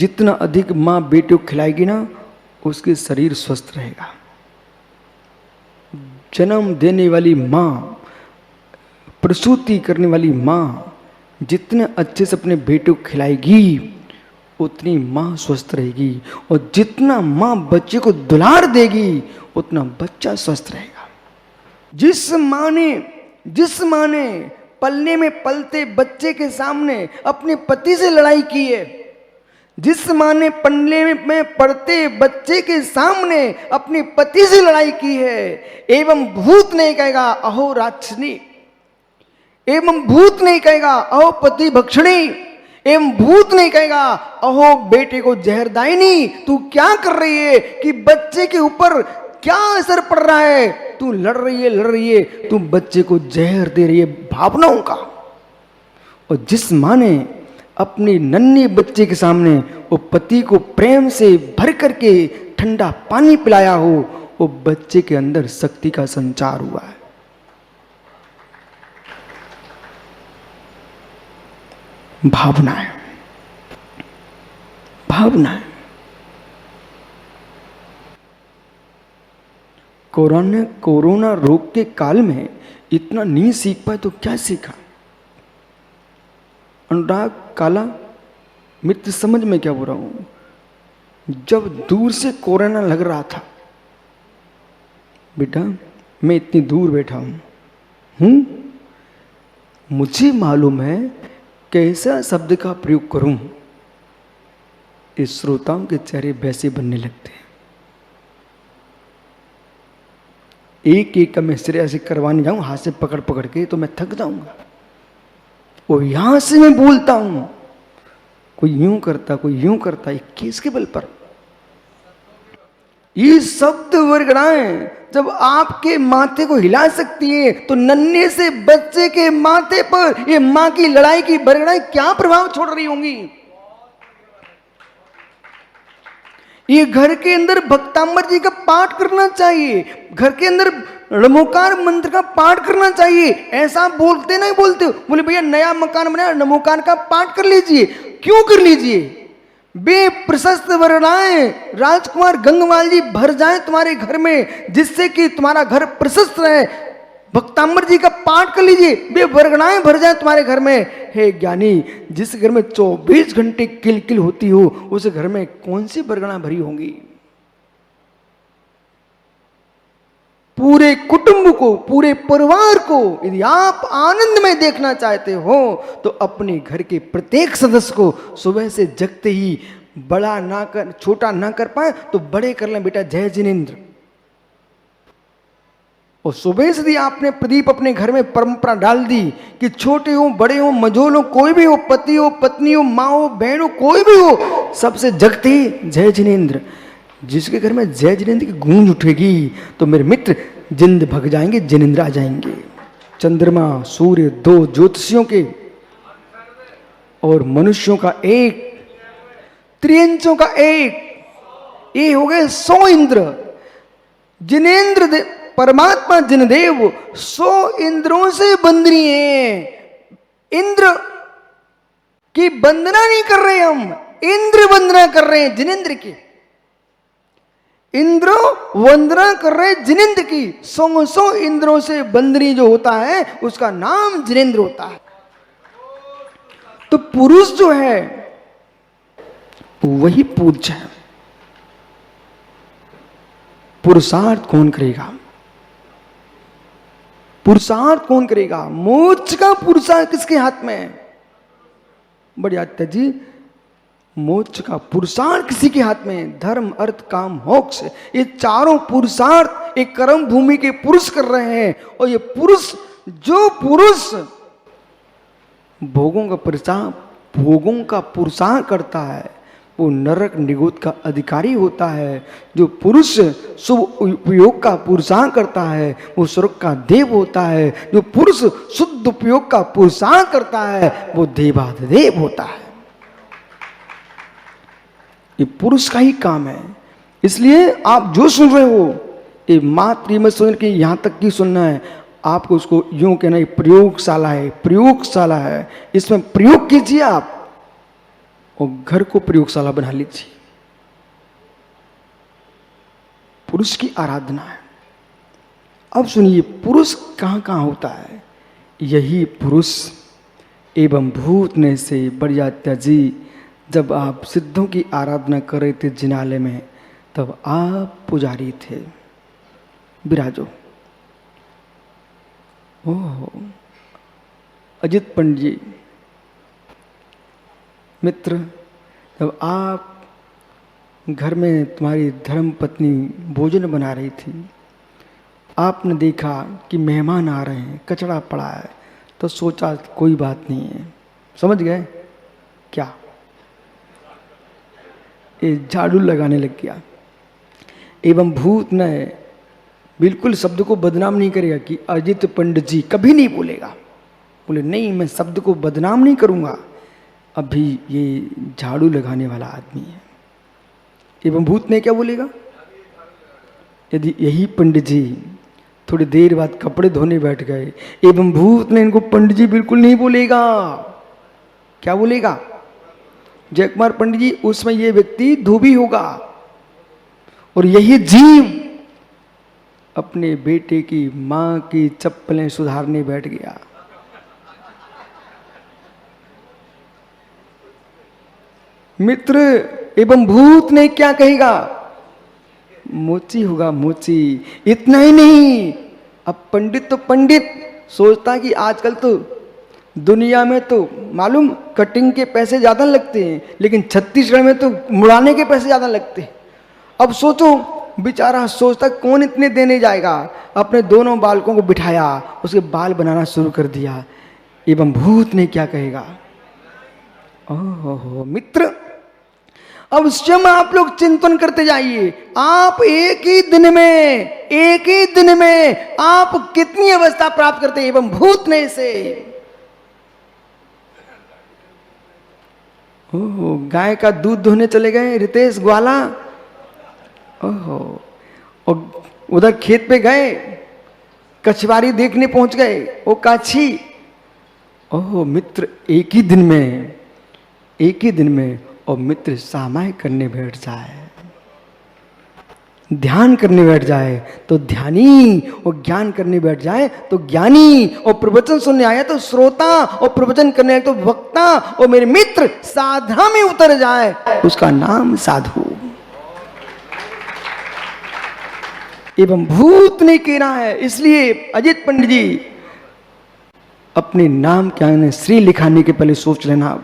जितना अधिक माँ बेटे को खिलाएगी ना, उसके शरीर स्वस्थ रहेगा। जन्म देने वाली माँ, प्रसूति करने वाली माँ जितने अच्छे से अपने बेटे को खिलाएगी, उतनी माँ स्वस्थ रहेगी। और जितना माँ बच्चे को दुलार देगी, उतना बच्चा स्वस्थ रहेगा। जिस माँ ने पलने में पलते बच्चे के सामने अपने पति से लड़ाई की है, जिस माँ ने पलने में पड़ते बच्चे के सामने अपने पति से लड़ाई की है, एवं भूत नहीं कहेगा अहो राक्षसी, एवं भूत नहीं कहेगा अहो पति भक्षणी, एवं भूत नहीं कहेगा अहो बेटे को जहरदायिनी, तू क्या कर रही है कि बच्चे के ऊपर क्या असर पड़ रहा है, तू लड़ रही है, तू बच्चे को जहर दे रही है भावनाओं का। और जिस माँ ने अपने नन्हे बच्चे के सामने वो पति को प्रेम से भर करके ठंडा पानी पिलाया हो, वो बच्चे के अंदर शक्ति का संचार हुआ है। भावनाएं, भावनाएं। कोरोना रोग के काल में इतना नहीं सीख पाए तो क्या सीखा? अनुराग काला मित्र, समझ में क्या बोल रहा हूं? जब दूर से कोरोना लग रहा था, बेटा मैं इतनी दूर बैठा हूं, मुझे मालूम है कैसा शब्द का प्रयोग करूं, इस श्रोताओं के चेहरे वैसे बनने लगते हैं। एक एक का मैं सिरे ऐसे करवाने जाऊं हाथ से पकड़ पकड़ के तो मैं थक जाऊंगा। और यहां से मैं बोलता हूं, कोई यूं करता, कोई यूं करता, ये किसके बल पर? ये शब्द वर्गणाएं जब आपके माथे को हिला सकती है, तो नन्हे से बच्चे के माथे पर ये मां की लड़ाई की वर्गणाएं क्या प्रभाव छोड़ रही होंगी? ये घर के अंदर भक्तांबर जी का पाठ करना चाहिए, घर के अंदर नमोकार मंत्र का पाठ करना चाहिए। ऐसा बोलते नहीं बोलते, बोले भैया नया मकान बनाया, नमोकार का पाठ कर लीजिए। क्यों कर लीजिए? बे प्रशस्त वर्णाएं राजकुमार गंगवाल जी भर जाए तुम्हारे घर में, जिससे कि तुम्हारा घर प्रशस्त रहे। भक्तांबर जी का पाठ कर लीजिए, बे वर्गणाएं भर जाए तुम्हारे घर में। हे ज्ञानी, जिस घर में 24 घंटे किलकिल होती हो, उस घर में कौन सी वर्गणा भरी होंगी? पूरे कुटुंब को, पूरे परिवार को यदि आप आनंद में देखना चाहते हो, तो अपने घर के प्रत्येक सदस्य को सुबह से जगते ही बड़ा ना कर, छोटा ना कर पाए तो बड़े कर लें बेटा, जय जिनेंद्र। और सुबह से यदि आपने प्रदीप अपने घर में परंपरा डाल दी कि छोटे हो बड़े हो मझोल हो कोई भी हो, पति हो पत्नी हो माँ हो बहन हो कोई भी हो, सबसे जगते ही जय जिनेंद्र। जिसके घर में जय जिनेंद्र की गूंज उठेगी तो मेरे मित्र जिंद भग जाएंगे, जिनेंद्र आ जाएंगे। चंद्रमा सूर्य दो ज्योतिषियों के और मनुष्यों का एक, त्रियंचों का एक, ये हो गए 100 इंद्र। जिनेंद्र परमात्मा जिनदेव 100 इंद्रों से बंदनी है। इंद्र की वंदना नहीं कर रहे हम, इंद्र वंदना कर रहे हैं जिनेंद्र की। इंद्र वंदना कर रहे जिनेंद्र की। 100 इंद्रों से बंदनी जो होता है उसका नाम जिनेंद्र होता है। तो पुरुष जो है वही पूज्य है। पुरुषार्थ कौन करेगा? पुरुषार्थ कौन करेगा? मोक्ष का पुरुषार्थ किसके हाथ में है? बड़ी आत्या जी, मोक्ष का पुरुषार्थ किसी के हाथ में? धर्म अर्थ काम मोक्ष, ये चारों पुरुषार्थ एक कर्म भूमि के पुरुष कर रहे हैं। और ये पुरुष, जो पुरुष भोगों का पुरुषार्थ करता है वो नरक निगोद का अधिकारी होता है। जो पुरुष शुभ उपयोग का पुरुषार्थ करता है वो स्वर्ग का देव होता है। जो पुरुष शुद्ध उपयोग का पुरुषार्थ करता है वो देवाधिदेव होता है। ये पुरुष का ही काम है। इसलिए आप जो सुन रहे हो ये मात्र मत सुन के यहाँ तक की सुनना है, आपको उसको यूं कहना है प्रयोगशाला है, प्रयोगशाला है, इसमें प्रयोग कीजिए। आप और घर को प्रयोगशाला बना लीजिए। पुरुष की आराधना है। अब सुनिए, पुरुष कहाँ कहाँ होता है? यही पुरुष एवं भूत ने से बड़िया जी, जब आप सिद्धों की आराधना कर रहे थे जिनालय में, तब आप पुजारी थे। विराजो। ओह, अजित पंडित जी मित्र, जब आप घर में तुम्हारी धर्म पत्नी भोजन बना रही थी, आपने देखा कि मेहमान आ रहे हैं, कचरा पड़ा है, तो सोचा कोई बात नहीं है। समझ गए क्या? ये झाड़ू लगाने लग गया। एवं भूत ने बिल्कुल शब्द को बदनाम नहीं करेगा कि अजित पंडित जी, कभी नहीं बोलेगा। बोले नहीं, मैं शब्द को बदनाम नहीं करूंगा। अभी ये झाड़ू लगाने वाला आदमी है। एवं भूत ने क्या बोलेगा? यदि यही पंडित जी थोड़ी देर बाद कपड़े धोने बैठ गए, एवं भूत ने इनको पंडित जी बिल्कुल नहीं बोलेगा। क्या बोलेगा? जयकुमार पंडित जी, उसमें ये व्यक्ति धोबी होगा। और यही जीव अपने बेटे की मां की चप्पलें सुधारने बैठ गया। मित्र, एवं भूत ने क्या कहेगा? मोची होगा, मोची। इतना ही नहीं, अब पंडित तो पंडित सोचता कि आजकल तो दुनिया में तो मालूम कटिंग के पैसे ज्यादा लगते हैं, लेकिन छत्तीसगढ़ में तो मुड़ाने के पैसे ज्यादा लगते हैं। अब सोचो, बेचारा सोचता कौन इतने देने जाएगा। अपने दोनों बालकों को बिठाया, उसके बाल बनाना शुरू कर दिया। एवं भूत ने क्या कहेगा? ओहो मित्र, अब स्वयं आप लोग चिंतन करते जाइए। आप एक ही दिन में आप कितनी अवस्था प्राप्त करते हैं एवं भूत ने से। ओहो, गाय का दूध धोने चले गए रितेश ग्वाला। ओहो, और उधर खेत पे गए, कछवारी देखने पहुंच गए, वो काछी। ओहो मित्र, एक ही दिन में और मित्र सामाय करने बैठ जाए, ध्यान करने बैठ जाए तो ध्यानी, और ज्ञान करने बैठ जाए तो ज्ञानी, और प्रवचन सुनने आया तो श्रोता, और प्रवचन करने आए तो वक्ता, और मेरे मित्र साधना में उतर जाए, उसका नाम साधु। एवं भूत ने कहना है। इसलिए अजित पंडित जी, अपने नाम के आगे श्री लिखाने के पहले सोच लेना।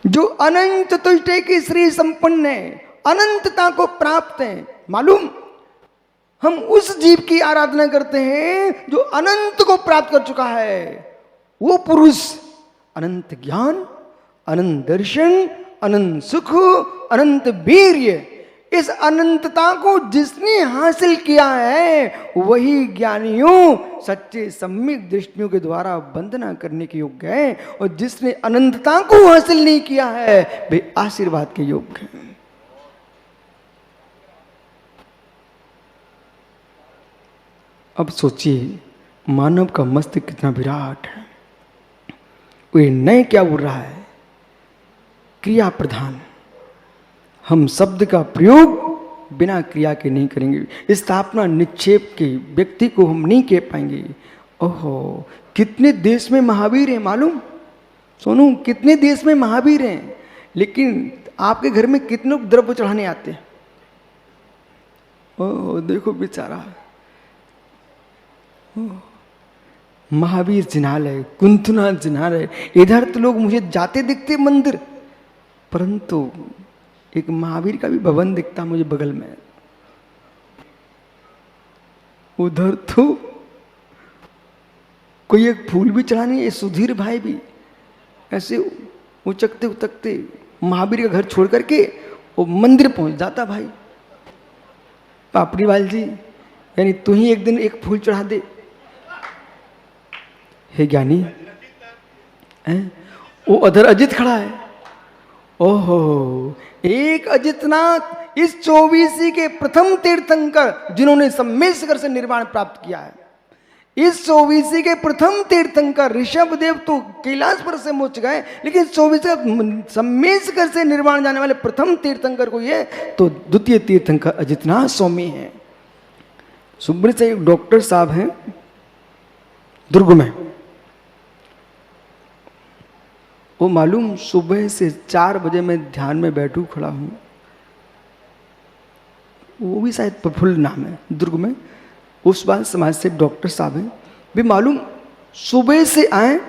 जो अनंत तुष्टे की श्री संपन्न है, अनंतता को प्राप्त है। मालूम, हम उस जीव की आराधना करते हैं जो अनंत को प्राप्त कर चुका है। वो पुरुष अनंत ज्ञान, अनंत दर्शन, अनंत सुख, अनंत वीर्य, इस अनंतता को जिसने हासिल किया है वही ज्ञानियों सच्चे सम्यक दृष्टियों के द्वारा वंदना करने के योग्य है, और जिसने अनंतता को हासिल नहीं किया है वे आशीर्वाद के योग्य हैं। अब सोचिए, मानव का मस्तिष्क कितना विराट है। वे नए क्या बोल रहा है? क्रिया प्रधान। हम शब्द का प्रयोग बिना क्रिया के नहीं करेंगे। स्थापना निक्षेप के व्यक्ति को हम नहीं कह पाएंगे। ओहो, कितने देश में महावीर हैं मालूम? सोनू, कितने देश में महावीर हैं, लेकिन आपके घर में कितने लोग द्रव्य चढ़ाने आते हैं? ओह देखो बेचारा, महावीर जिनालय, कुंथनाथ जिनालय, इधर तो लोग मुझे जाते दिखते मंदिर, परंतु एक महावीर का भी भवन दिखता मुझे बगल में। उधर तो कोई एक फूल भी चढ़ाने, सुधीर भाई भी ऐसे उचकते उचकते महावीर का घर छोड़ करके वो मंदिर पहुंच जाता। भाई पापड़ीवाल जी, यानी तू ही एक दिन एक फूल चढ़ा दे। हे ज्ञानी, वो अधर अजित खड़ा है। ओहो, एक अजितनाथ इस 24 के प्रथम तीर्थंकर जिन्होंने सम्मेशकर से निर्वाण प्राप्त किया है। इस 24 के प्रथम तीर्थंकर ऋषभदेव तो कैलाश पर से मुच गए, लेकिन 24 सम्मेशकर से निर्वाण जाने वाले प्रथम तीर्थंकर को ये तो द्वितीय तीर्थंकर अजितनाथ स्वामी है। सुब्रत से एक डॉक्टर साहब हैं दुर्ग में, वो मालूम सुबह से 4 बजे मैं ध्यान में बैठू खड़ा हूं, वो भी शायद प्रफुल्ल नाम है दुर्ग में, उस बार समाज से डॉक्टर साहब हैं भी मालूम सुबह से आए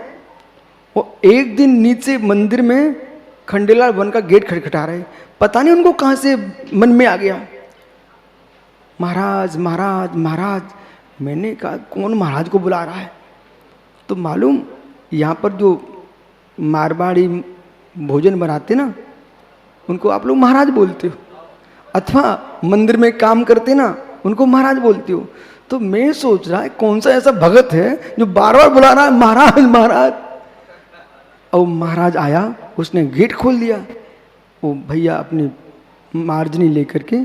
और एक दिन नीचे मंदिर में खंडेलाल वन का गेट खटखटा रहे, पता नहीं उनको कहां से मन में आ गया महाराज महाराज महाराज। मैंने कहा कौन महाराज को बुला रहा है? तो मालूम यहाँ पर जो मारवाड़ी भोजन बनाते ना उनको आप लोग महाराज बोलते हो, अथवा मंदिर में काम करते ना उनको महाराज बोलते हो। तो मैं सोच रहा है कौन सा ऐसा भगत है जो बार बार बुला रहा है महाराज महाराज। और महाराज आया, उसने गेट खोल दिया, वो भैया अपनी मार्जनी लेकर के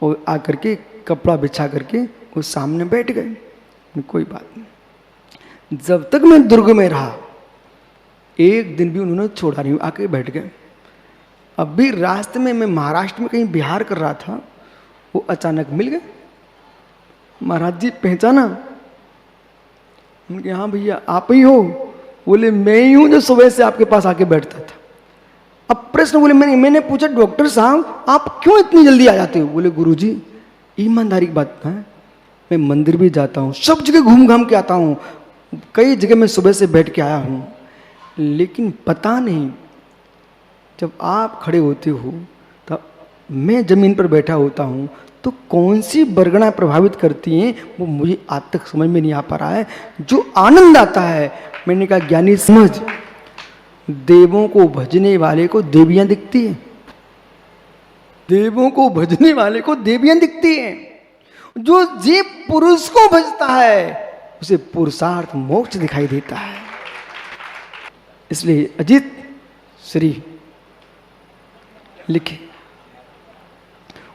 और आकर के कपड़ा बिछा करके वो सामने बैठ गए। कोई बात नहीं। जब तक मैं दुर्ग में रहा एक दिन भी उन्होंने छोड़ा नहीं, आके बैठ गए। अभी रास्ते में मैं महाराष्ट्र में कहीं बिहार कर रहा था, वो अचानक मिल गए। महाराज जी पहचाना? उनके हाँ भैया आप ही हो? बोले मैं ही हूं जो सुबह से आपके पास आके बैठता था। अब प्रश्न बोले मैंने पूछा डॉक्टर साहब आप क्यों इतनी जल्दी आ जाते हो? बोले गुरुजी ईमानदारी की बात है, मैं मंदिर भी जाता हूँ, सब जगह घूम घाम के आता हूँ, कई जगह मैं सुबह से बैठ के आया हूँ, लेकिन पता नहीं जब आप खड़े होते हो तब मैं जमीन पर बैठा होता हूँ तो कौन सी बरगना प्रभावित करती हैं वो मुझे आज तक समझ में नहीं आ पा रहा है। जो आनंद आता है, मैंने कहा ज्ञानी समझ, देवों को भजने वाले को देवियां दिखती हैं, देवों को भजने वाले को देवियां दिखती हैं, जो जीव पुरुष को भजता है उसे पुरुषार्थ मोक्ष दिखाई देता है। इसलिए अजित श्री लिखे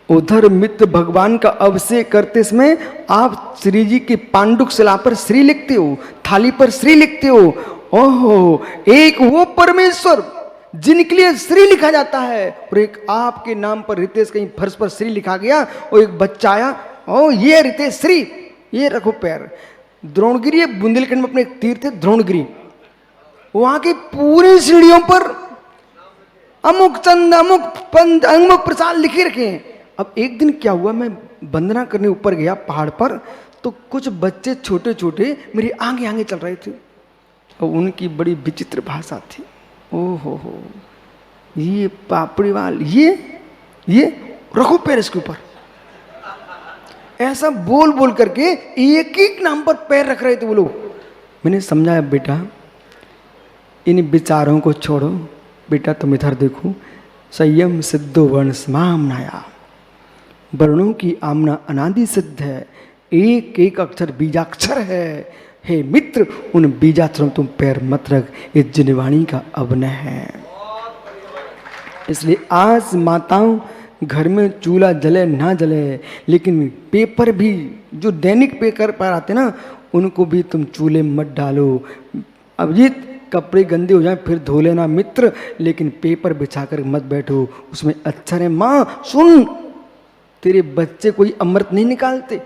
उधर मित्र भगवान का अभिषेक करते समय आप श्री जी के पांडुक शिला पर श्री लिखते हो, थाली पर श्री लिखते हो। ओहो, एक वो परमेश्वर जिनके लिए श्री लिखा जाता है और एक आपके नाम पर रितेश कहीं फर्श पर श्री लिखा गया और एक बच्चा आया, ओ ये रितेश श्री, ये रखो पैर। द्रोणगिरी बुंदेलखंड में अपने एक तीर्थ है द्रोणगिरी, वहां की पूरी सीढ़ियों पर अमुक चंद अमुक पंद अमुक प्रसाद लिखे रखे हैं। अब एक दिन क्या हुआ, मैं वंदना करने ऊपर गया पहाड़ पर, तो कुछ बच्चे छोटे छोटे मेरे आगे आगे चल रहे थे और उनकी बड़ी विचित्र भाषा थी। ओहो हो, ये पापड़ी वाल, ये रखो पैर इसके ऊपर, ऐसा बोल बोल करके एक एक नाम पर पैर रख रहे थे वो लोग। मैंने समझाया बेटा इन विचारों को छोड़ो, बेटा तुम इधर देखो, संयम सिद्धो वर्ण समामनाया, वर्णों की आमना अनादि सिद्ध है, एक एक अक्षर बीजाक्षर है। हे मित्र उन बीजाक्षरों तुम पैर मत रख, ये जिनवाणी का अभिनय है। इसलिए आज माताओं घर में चूल्हा जले ना जले, लेकिन पेपर भी जो दैनिक पेपर पर आते ना उनको भी तुम चूल्हे मत डालो। अब ये कपड़े गंदे हो जाए फिर धो लेना मित्र, लेकिन पेपर बिछाकर मत बैठो, उसमें अक्षर है। माँ सुन, तेरे बच्चे कोई अमृत नहीं निकालते,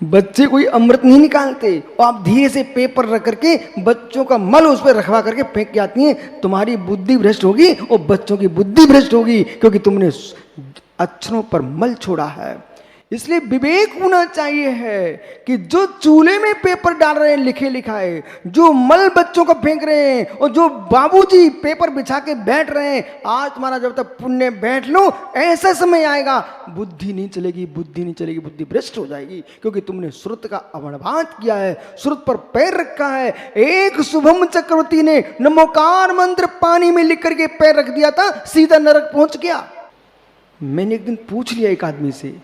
बच्चे कोई अमृत नहीं निकालते, और आप धीरे से पेपर रख करके बच्चों का मल उस पर रखवा करके फेंक के आती हैं। तुम्हारी बुद्धि भ्रष्ट होगी और बच्चों की बुद्धि भ्रष्ट होगी, क्योंकि तुमने अक्षरों पर मल छोड़ा है। इसलिए विवेक होना चाहिए है कि जो चूल्हे में पेपर डाल रहे हैं लिखे लिखाए, जो मल बच्चों का फेंक रहे हैं, और जो बाबूजी पेपर बिछा के बैठ रहे हैं, आज तुम्हारा जब तक पुण्य बैठ लो, ऐसा समय आएगा बुद्धि नहीं चलेगी, बुद्धि नहीं चलेगी, बुद्धि भ्रष्ट हो जाएगी, क्योंकि तुमने श्रुत का अवनभात किया है, श्रुत पर पैर रखा है। एक शुभम चक्रवर्ती ने नमोकार मंत्र पानी में लिख करके पैर रख दिया था, सीधा नरक पहुंच गया। मैंने एक दिन पूछ लिया एक आदमी से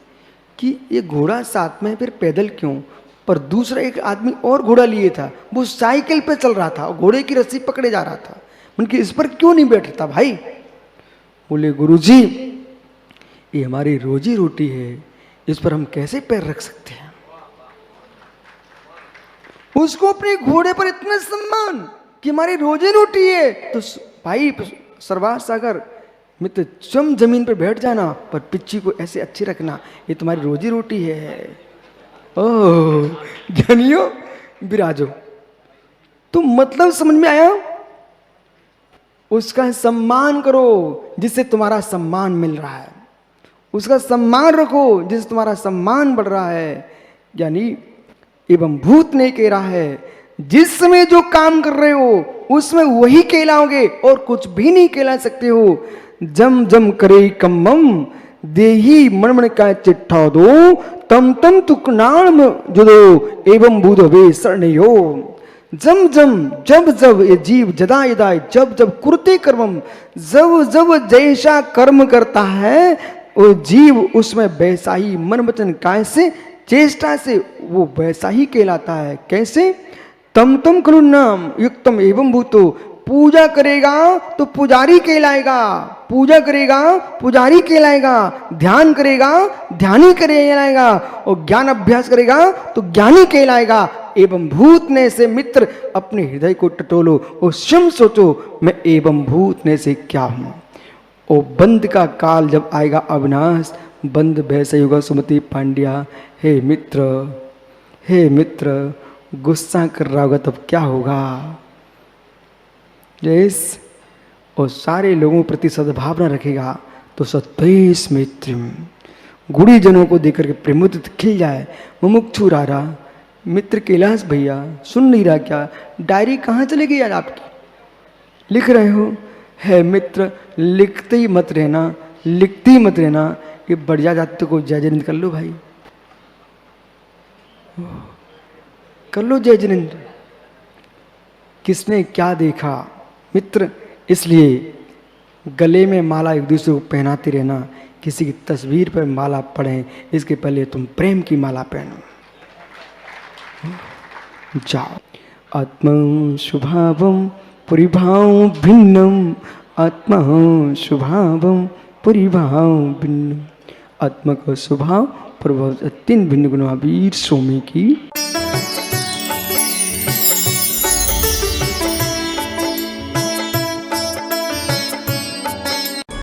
कि ये घोड़ा साथ में फिर पैदल क्यों, पर दूसरा एक आदमी और घोड़ा लिए था, वो साइकिल पे चल रहा था और घोड़े की रस्सी पकड़े जा रहा था, उनके इस पर क्यों नहीं बैठता भाई? बोले गुरुजी ये हमारी रोजी रोटी है, इस पर हम कैसे पैर रख सकते हैं? उसको अपने घोड़े पर इतना सम्मान कि हमारी रोजी रोटी है। तो भाई सरवार सागर मित्र, तुम जमीन पर बैठ जाना पर पिच्ची को ऐसे अच्छी रखना, ये तुम्हारी रोजी रोटी है। ओह ज्ञानियों विराजो। तो मतलब समझ में आया? उसका सम्मान करो जिससे तुम्हारा सम्मान मिल रहा है, उसका सम्मान रखो जिससे तुम्हारा सम्मान बढ़ रहा है। यानी एवं भूत ने कह रहा है जिस समय जो काम कर रहे हो उसमें वही कहलाओगे और कुछ भी नहीं कहला सकते हो। जम जम करे कम्मम देही मणमण का चिट्ठा दो तम तम तुकनाम जुदो एवं भूत वे शरणयो। जम जम जब जब ये जीव जदा यदा जब जब कुरते कर्मम, जब जब जैसा कर्म करता है वो जीव उसमें वैसा ही मन वचन काय से चेष्टा से वो वैसा ही कहलाता है। कैसे? तम तम करुणाम युक्तम एवं भूतो। पूजा करेगा तो पुजारी कहलाएगा, पूजा करेगा पुजारी कहलाएगा, ध्यान करेगा ध्यानी कहलाएगा, और ज्ञान अभ्यास करेगा तो ज्ञानी कहलाएगा। एवं भूत ने से मित्र अपने हृदय को टटोलो और स्वयं सोचो मैं एवं भूत ने से क्या हूं। ओ बंद का काल जब आएगा अविनाश, बंद वैसे होगा सुमति पांड्या। हे मित्र गुस्सा कर रहा होगा तब क्या होगा? जैस और सारे लोगों प्रति सद्भावना रखेगा तो सद्वेष मित्र गुणीजनों को देकर के प्रेमोदित खिल जाए। मुमुक्षु रारा मित्र कैलाश भैया सुन नहीं रहा क्या? डायरी कहाँ चले गई आज आपकी? लिख रहे हो? है मित्र लिखते ही मत रहना, लिखते ही मत रहना। ये बढ़िया जाति को जय जिनेंद्र कर लो भाई, कर लो जय जिनेंद्र। किसने क्या देखा मित्र? इसलिए गले में माला एक दूसरे को पहनाते रहना। किसी की तस्वीर पर माला पढ़ें इसके पहले तुम प्रेम की माला पहनो। जाओ। आत्मा शुभावम परिभाव भिन्नम, आत्मा स्वभावम परिभाव भिन्न। आत्मा का स्वभाव प्रभाव 3 भिन्न गुण वीर स्वामी की।